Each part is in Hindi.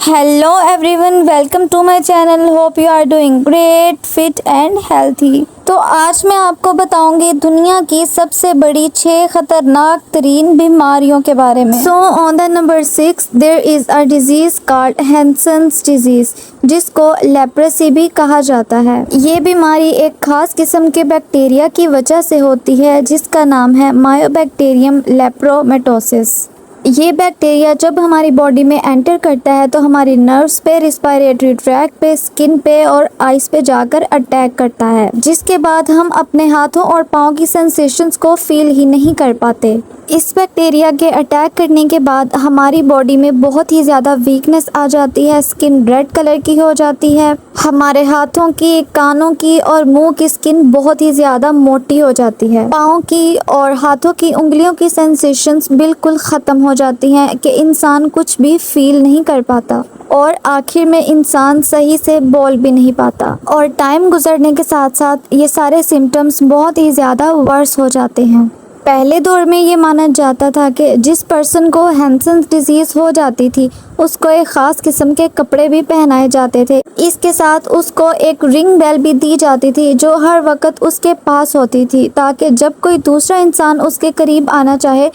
Hello everyone, welcome to my channel. Hope you are doing great, fit and healthy. तो आज मैं आपको बताऊंगी दुनिया की सबसे बड़ी 6 खतरनाक तरीन बीमारियों के बारे में। So on the number 6 there is a disease called Hansen's disease, जिसको लेप्रेसी भी कहा जाता है। ये बीमारी एक खास किस्म के बैक्टीरिया की वजह से होती है जिसका नाम है मायोबैक्टीरियम लेप्रोमेटोसिस। ये बैक्टीरिया जब हमारी बॉडी में एंटर करता है तो हमारी नर्व्स पे, रिस्पायरेटरी ट्रैक्ट पे, स्किन पे और आइस पे जाकर अटैक करता है, जिसके बाद हम अपने हाथों और पाँव की सेंसेशंस को फील ही नहीं कर पाते। इस बैक्टीरिया के अटैक करने के बाद हमारी बॉडी में बहुत ही ज़्यादा वीकनेस आ जाती है, स्किन रेड कलर की हो जाती है, हमारे हाथों की, कानों की और मुंह की स्किन बहुत ही ज़्यादा मोटी हो जाती है, पाँव की और हाथों की उंगलियों की सेंसेशंस बिल्कुल ख़त्म हो जाती हैं कि इंसान कुछ भी फील नहीं कर पाता और आखिर में इंसान सही से बोल भी नहीं पाता। और टाइम गुजरने के साथ साथ ये सारे सिम्टम्स बहुत ही ज़्यादा वर्स हो जाते हैं। पहले दौर में ये माना जाता था कि जिस पर्सन को हैंसेंस डिजीज़ हो जाती थी उसको एक ख़ास किस्म के कपड़े भी पहनाए जाते थे। इसके साथ उसको एक रिंग बेल भी दी जाती थी जो हर वक्त उसके पास होती थी, ताकि जब कोई दूसरा इंसान उसके करीब आना चाहे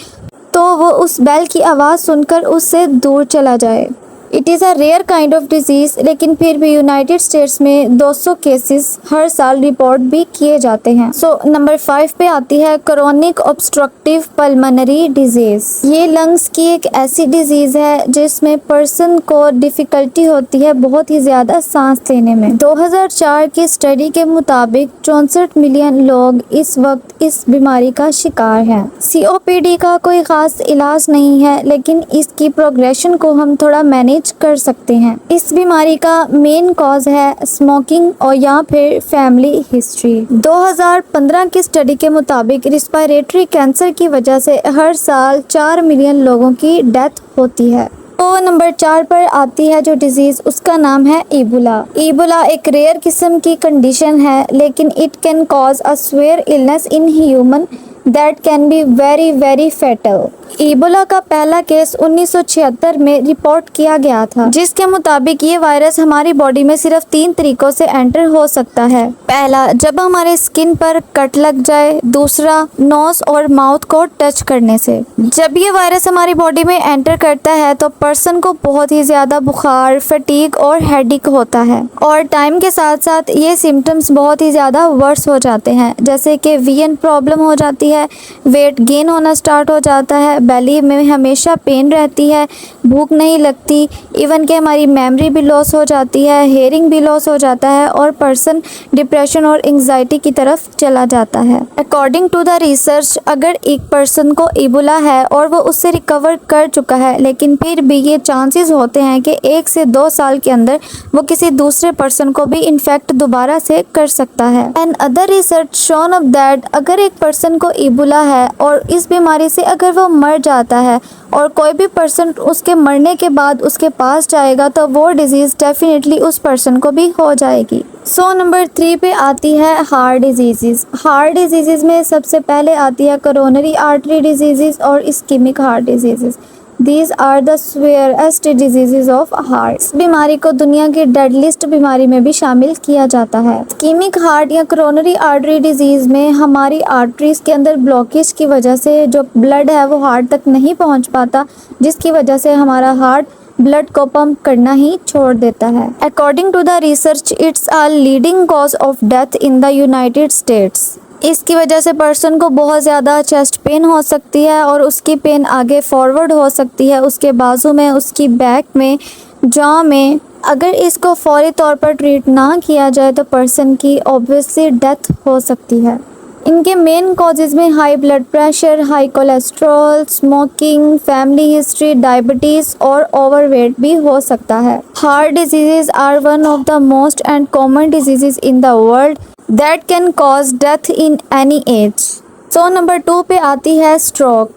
तो वो उस बेल की आवाज़ सुनकर उससे दूर चला जाए। It is a rare kind of disease, लेकिन फिर भी यूनाइटेड स्टेट्स में 200 केसेस हर साल रिपोर्ट भी किए जाते हैं। नंबर 5 पे आती है क्रोनिक ऑब्स्ट्रक्टिव पल्मोनरी डिजीज़। ये लंग्स की एक ऐसी डिजीज़ है जिसमें पर्सन को डिफ़िकल्टी होती है बहुत ही ज़्यादा सांस लेने में। 2004 की स्टडी के मुताबिक 64 मिलियन लोग इस वक्त इस बीमारी का शिकार हैं। COPD का कोई ख़ास इलाज नहीं है, लेकिन इसकी प्रोग्रेशन को हम थोड़ा मैनेज कर सकते हैं। इस बीमारी का मेन कॉज है स्मोकिंग और या फिर फैमिली हिस्ट्री। 2015 की स्टडी के मुताबिक रिस्पायरेटरी कैंसर की वजह से हर साल 4 मिलियन लोगों की डेथ होती है। तो नंबर 4 पर आती है जो डिजीज़, उसका नाम है इबोला। इबोला एक रेयर किस्म की कंडीशन है, लेकिन it can cause a severe illness in human that can be very very fatal. Ebola का पहला केस 1976 में रिपोर्ट किया गया था, जिसके मुताबिक ये वायरस हमारी बॉडी में सिर्फ 3 तरीकों से एंटर हो सकता है। पहला, जब हमारे स्किन पर कट लग जाए। दूसरा, नोज और माउथ को टच करने से। जब ये वायरस हमारी बॉडी में एंटर करता है तो पर्सन को बहुत ही ज़्यादा बुखार, फटीग और हेडेक होता है, और टाइम के साथ साथ ये सिम्टम्स बहुत ही ज़्यादा वर्स हो जाते हैं, जैसे कि वीएन प्रॉब्लम हो जाती है, वेट गेन होना स्टार्ट हो जाता है, बेली में हमेशा पेन रहती है, भूख नहीं लगती, इवन कि हमारी मेमोरी भी लॉस हो जाती है, हेयरिंग भी लॉस हो जाता है और पर्सन डिप्रेशन और एंजाइटी की तरफ चला जाता है। अकॉर्डिंग टू द रिसर्च, अगर एक पर्सन को इबोला है और वो उससे रिकवर कर चुका है, लेकिन फिर भी ये चांसेस होते हैं कि 1 से 2 साल के अंदर वो किसी दूसरे पर्सन को भी इन्फेक्ट दोबारा से कर सकता है। And other research shown of that अगर एक पर्सन को इबोला है और इस बीमारी से अगर वो मर जाता है और कोई भी पर्सन उसके मरने के बाद उसके पास जाएगा तो वो डिजीज़ डेफिनेटली उस पर्सन को भी हो जाएगी। नंबर 3 पे आती है हार्ट डिजीज़। हार्ट डिजीज़ में सबसे पहले आती है कोरोनरी आर्टरी डिजीज़ और ischaemic heart disease. These are the severest diseases of heart। इस बीमारी को दुनिया की डेडलिस्ट बीमारी में भी शामिल किया जाता है। इस्कीमिक हार्ट या कोरोनरी आर्टरी डिजीज़ में हमारी आर्टरीज के अंदर ब्लॉकेज की वजह से जो ब्लड है वो हार्ट तक नहीं पहुंच पाता, जिसकी वजह से हमारा हार्ट ब्लड को पंप करना ही छोड़ देता है। According to the research, it's a leading cause of death in the United States. इसकी वजह से पर्सन को बहुत ज़्यादा चेस्ट पेन हो सकती है और उसकी पेन आगे फॉरवर्ड हो सकती है, उसके बाजू में, उसकी बैक में, जॉ में। अगर इसको फौरी तौर पर ट्रीट ना किया जाए तो पर्सन की ऑब्वियसली डेथ हो सकती है। इनके मेन कॉजेज़ में high blood pressure, high cholesterol, smoking, family history, diabetes और ओवरवेट भी हो सकता है। Heart disease are one of the most and common disease in the world that can cause death in any age. Number 2 पे आती है स्ट्रोक।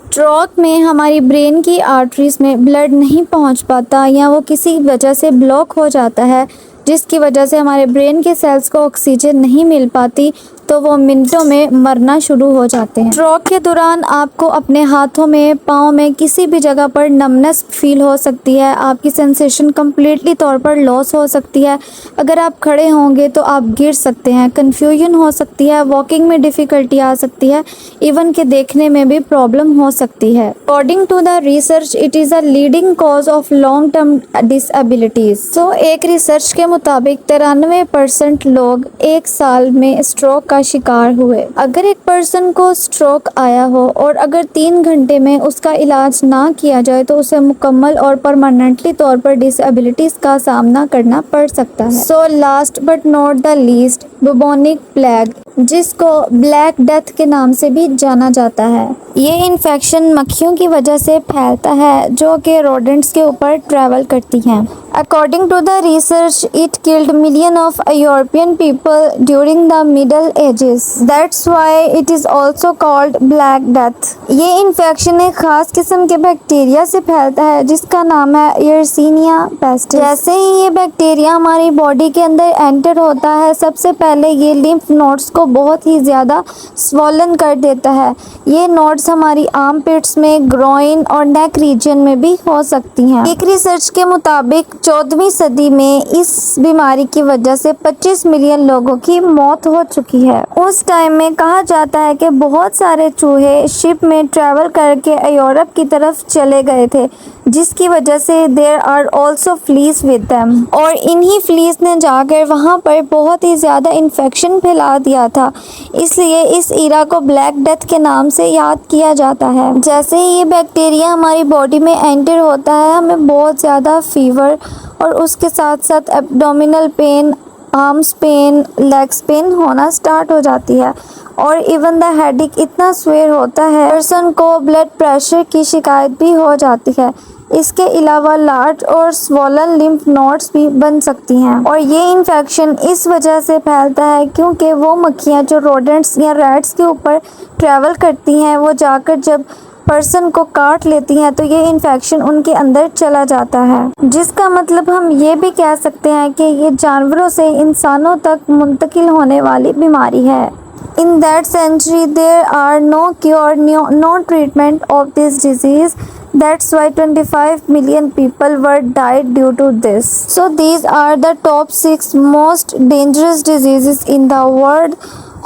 स्ट्रोक में हमारी ब्रेन की आर्टरीज में ब्लड नहीं पहुंच पाता या वो किसी वजह से ब्लॉक हो जाता है, जिसकी वजह से हमारे ब्रेन के सेल्स को ऑक्सीजन नहीं मिल पाती तो वो मिनटों में मरना शुरू हो जाते हैं। स्ट्रोक के दौरान आपको अपने हाथों में, पाँव में, किसी भी जगह पर नमनेस फील हो सकती है। आपकी सेंसेशन कम्प्लीटली तौर पर लॉस हो सकती है। अगर आप खड़े होंगे तो आप गिर सकते हैं। कन्फ्यूजन हो सकती है, वॉकिंग में डिफ़िकल्टी आ सकती है, इवन के देखने में भी प्रॉब्लम हो सकती है। According to the research it is a leading cause of long term disabilities. So एक रिसर्च के मुताबिक 93% लोग एक साल में स्ट्रोक का शिकार हुए। अगर एक पर्सन को स्ट्रोक आया हो और अगर 3 घंटे में उसका इलाज ना किया जाए तो उसे मुकम्मल और परमानेंटली तौर पर डिसएबिलिटीज का सामना करना पड़ सकता है। So last but not the least, bubonic plague, जिसको ब्लैक डेथ के नाम से भी जाना जाता है। ये इन्फेक्शन मक्खियों की वजह से फैलता है जो कि रोडेंट्स के ऊपर ट्रैवल करती हैं। According to the research, it killed millions of European people during the Middle Ages. That's why it is also called Black Death. ये इन्फेक्शन एक खास किस्म के बैक्टीरिया से फैलता है जिसका नाम है Yersinia pestis। जैसे ही ये बैक्टीरिया हमारी बॉडी के अंदर एंटर होता है, सबसे पहले ये लिम्फ नोड्स को बहुत ही ज़्यादा स्वॉलन कर देता है। ये नोड्स हमारी आर्म पिट्स में, ग्रोइन और नेक रीजन में भी हो सकती हैं। एक रिसर्च के मुताबिक 14वीं सदी में इस बीमारी की वजह से 25 मिलियन लोगों की मौत हो चुकी है। उस टाइम में कहा जाता है कि बहुत सारे चूहे शिप में ट्रैवल करके यूरोप की तरफ चले गए थे, जिसकी वजह से there are also fleas with them, और इन्हीं फ्लीज ने जाकर वहाँ पर बहुत ही ज़्यादा इन्फेक्शन फैला दिया था। इसलिए इस ईरा को ब्लैक डेथ के नाम से याद किया जाता है। जैसे ही ये बैक्टीरिया हमारी बॉडी में एंटर होता है, हमें बहुत ज़्यादा फीवर और उसके साथ साथ abdominal pain, arms pain, legs pain होना स्टार्ट हो जाती है और इवन द हेडेक इतना स्वेयर होता है, पर्सन को ब्लड प्रेशर की शिकायत भी हो जाती है। इसके अलावा लार्ज और स्वॉलन लिम्फ नोड्स भी बन सकती हैं और ये इन्फेक्शन इस वजह से फैलता है क्योंकि वो मक्खियाँ जो रोडेंट्स या रैट्स के ऊपर ट्रैवल करती हैं, वो जाकर जब पर्सन को काट लेती हैं तो ये इन्फेक्शन उनके अंदर चला जाता है, जिसका मतलब हम ये भी कह सकते हैं कि ये जानवरों से इंसानों तक मुंतकिल होने वाली बीमारी है। In that century there are no cure, no treatment of this disease. That's why 25 million people were died due to this. So these are the top 6 most dangerous diseases in the world.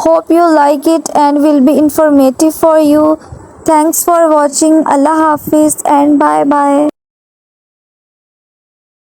Hope you like it and will be informative for you. Thanks for watching. Allah Hafiz and bye bye.